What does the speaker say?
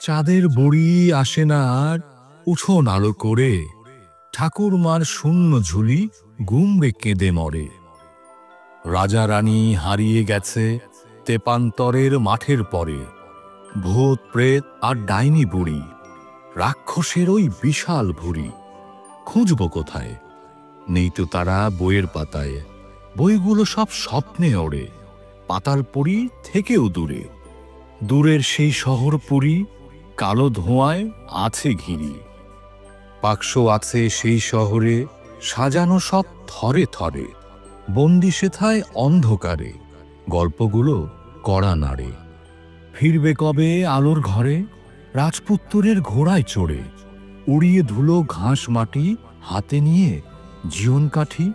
চাঁদের বুড়ি আসে না আর উঠোন আলো করে, ঠাকুরমার শূন্য ঝুলি গুমড়ে কেঁদে মরে। রাজা রানী হারিয়ে গেছে তেপান্তরের মাঠের পরে, ভূত প্রেত আর ডাইনি বুড়ি, রাক্ষসের ওই বিশাল ভুঁড়ি। খুঁজব কোথায়? নেই তো তারা বইয়ের পাতায়, বইগুলো সব স্বপ্নে ওড়ে, পাতার পুরী থেকেও দূরে। দূরের সেই শহর পুরী কালো ধোঁয়ায় আছে ঘিরি। বাক্স আছে সেই শহরে সাজানো সব থরে থরে, বন্দি সেথায় অন্ধকারে গল্পগুলো কড়া নাড়ে। ফিরবে কবে আলোর ঘরে রাজপুত্তরের ঘোড়ায় চড়ে, উড়িয়ে ধুলো ঘাস মাটি হাতে নিয়ে জীবন কাঠি